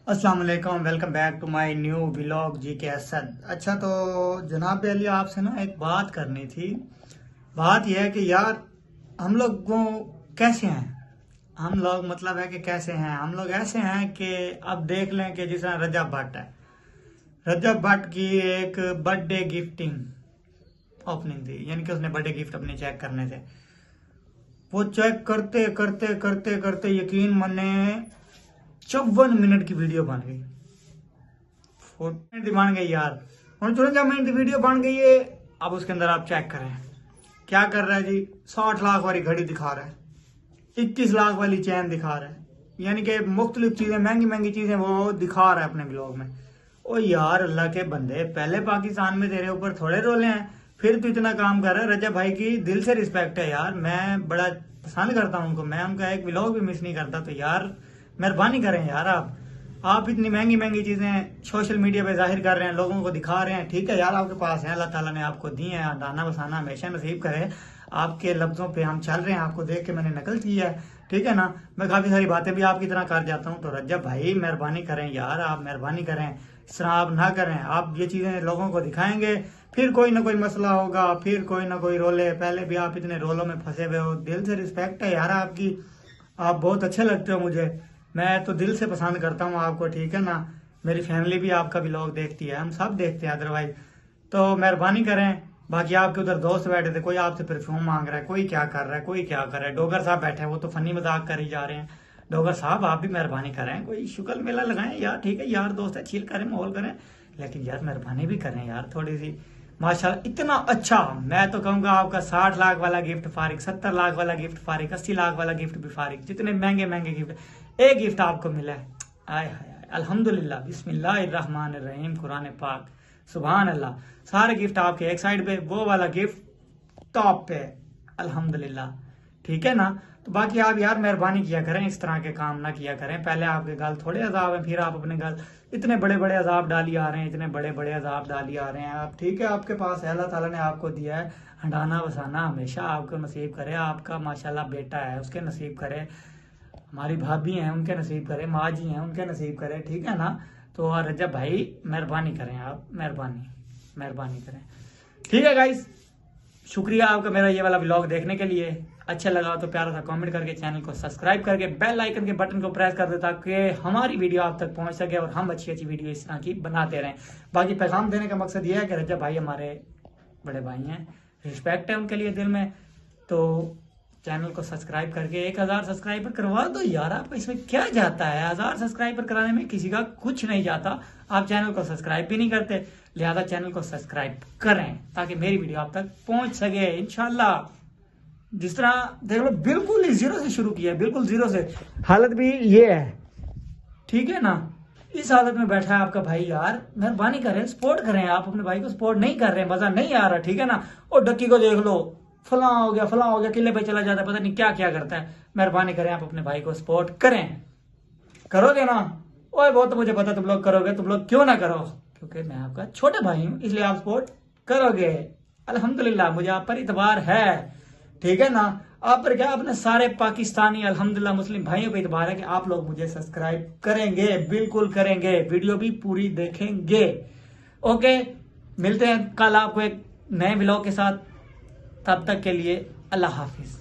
अस्सलाम वालेकुम, welcome back to my new vlog G K Asad. अच्छा, तो जनाब अली आपसे ना एक बात करनी थी। बात यह है कि यार हम लोग को कैसे हैं, हम लोग मतलब है कि कैसे हैं हम लोग। ऐसे हैं कि अब देख लें कि जिस तरह रजब भट्ट है, रजब भट्ट की एक बर्थडे गिफ्टिंग ओपनिंग थी, यानी कि उसने बर्थडे गिफ्ट अपने चेक करने थे। वो चेक करते करते करते करते यकीन मने 54 मिनट की वीडियो बन गई। 4 मिनट की बन गई यार। और 54 मिनट की वीडियो बन गई है। अब उसके अंदर आप चेक करें क्या कर रहा है जी। 60 लाख वाली घड़ी दिखा रहा है, 21 लाख वाली चैन दिखा रहा है, यानी कि मुख्तलिफ चीजें, महंगी महंगी चीजें वो दिखा रहा है अपने ब्लॉग में। ओ यार अल्लाह के बंदे, पहले पाकिस्तान में तेरे ऊपर थोड़े रोले हैं, फिर तू इतना काम कर रहा है। रजब भाई की दिल से रिस्पेक्ट है यार, मैं बड़ा पसंद करता हूँ उनको, मैं उनका एक व्लॉग भी मिस नहीं करता। तो यार मेहरबानी करें यार, आप इतनी महंगी महंगी चीजें सोशल मीडिया पे जाहिर कर रहे हैं, लोगों को दिखा रहे हैं। ठीक है यार, आपके पास है, अल्लाह ताला ने आपको दी है, दाना बसाना हमेशा नसीब करे। आपके लफ्जों पे हम चल रहे हैं, आपको देख के मैंने नकल की है, ठीक है ना। मैं काफी सारी बातें भी आपकी तरह कर जाता हूँ। तो रजब भाई मेहरबानी करें यार, आप मेहरबानी करें, इस तरह आप ना करें। आप ये चीजें लोगों को दिखाएंगे, फिर कोई ना कोई मसला होगा, फिर कोई ना कोई रोले। पहले भी आप इतने रोलों में फंसे हुए हो। दिल से रिस्पेक्ट है यार आपकी, आप बहुत अच्छे लगते हो मुझे, मैं तो दिल से पसंद करता हूँ आपको, ठीक है ना। मेरी फैमिली भी आपका व्लॉग देखती है, हम सब देखते हैं अदरवाइज। तो मेहरबानी करें। बाकी आपके उधर दोस्त बैठे थे, कोई आपसे परफ्यूम मांग रहा है, कोई क्या कर रहा है, कोई क्या कर रहा है। डोगर साहब बैठे हैं, वो तो फनी मजाक कर ही जा रहे हैं। डोगर साहब आप भी मेहरबानी करें, कोई शुक्ल मेला लगाएं यार, ठीक है, यार दोस्त है, चिल करें, माहौल करें, लेकिन यार मेहरबानी भी करें यार थोड़ी सी। माशाल्लाह इतना अच्छा, मैं तो कहूंगा आपका 60 लाख वाला गिफ्ट फारिग, 70 लाख वाला गिफ्ट फारिग, 80 लाख वाला गिफ्ट भी फारिग, जितने महंगे महंगे गिफ्ट, एक गिफ्ट आपको मिला है। आय हाय अल्हम्दुलिल्लाह, बिस्मिल्लाहिर्रहमानिर्रहीम, कुरान पाक, सुभान अल्लाह। सारे गिफ्ट आपके एक साइड पे, वो वाला गिफ्ट टॉप पे, अल्हम्दुलिल्लाह, ठीक है ना। तो बाकी आप यार मेहरबानी किया करें, इस तरह के काम ना किया करें। पहले आपके गाल थोड़े अजाब हैं, फिर आप अपने गाल इतने बड़े बड़े अजाब डाली आ रहे हैं, इतने बड़े बड़े अजाब डाली आ रहे हैं आप, ठीक है। आपके पास है, अल्लाह ताला ने आपको दिया है, हंडाना बसाना हमेशा आपको नसीब करे। आपका माशाल्लाह बेटा है, उसके नसीब करे। हमारी भाभी हैं, उनके नसीब करे। माँ जी हैं, उनके नसीब करे, ठीक है ना। तो रजब भाई मेहरबानी करें, आप मेहरबानी मेहरबानी करें, ठीक है गाइस। शुक्रिया आपका मेरा ये वाला व्लॉग देखने के लिए। अच्छा लगा तो प्यारा सा कमेंट करके, चैनल को सब्सक्राइब करके, बेल आइकन के बटन को प्रेस कर दे, ताकि हमारी वीडियो आप तक पहुंच सके और हम अच्छी अच्छी वीडियो इस तरह की बनाते रहें। बाकी पैगाम देने का मकसद ये है कि रजब भाई हमारे बड़े भाई हैं, रिस्पेक्ट है उनके लिए दिल में। तो चैनल को सब्सक्राइब करके 1000 सब्सक्राइबर करवा दो यार, आपको इसमें क्या जाता है। 1000 सब्सक्राइबर कराने में किसी का कुछ नहीं जाता। आप चैनल को सब्सक्राइब भी नहीं करते, लिहाजा चैनल को सब्सक्राइब करें ताकि मेरी वीडियो आप तक पहुंच सके इंशाल्लाह। जिस तरह देख लो, बिल्कुल ही जीरो से शुरू किया है, बिल्कुल जीरो से। हालत भी ये है, ठीक है ना। इस हालत में बैठा है आपका भाई, यार मेहरबानी करें, सपोर्ट करें। आप अपने भाई को सपोर्ट नहीं कर रहे, मजा नहीं आ रहा, ठीक है ना। और डक्की को देख लो, फलां हो गया फलां हो गया, किले पे चला जाता है, पता नहीं क्या क्या करता है। मेहरबानी करें, आप अपने भाई को सपोर्ट करें, करोगे ना। ओए वो तो मुझे पता तुम लोग करोगे, तुम लोग क्यों ना करो, क्योंकि मैं आपका छोटा भाई हूं, इसलिए आप सपोर्ट करोगे। अल्हम्दुलिल्लाह मुझे आप पर इतबार है, ठीक है ना। आप पर क्या, अपने सारे पाकिस्तानी अल्हम्दुलिल्लाह मुस्लिम भाइयों पर इतबार है कि आप लोग मुझे सब्सक्राइब करेंगे, बिल्कुल करेंगे, वीडियो भी पूरी देखेंगे। ओके, मिलते हैं कल आपको एक नए व्लॉग के साथ, तब तक के लिए अल्लाह हाफिज।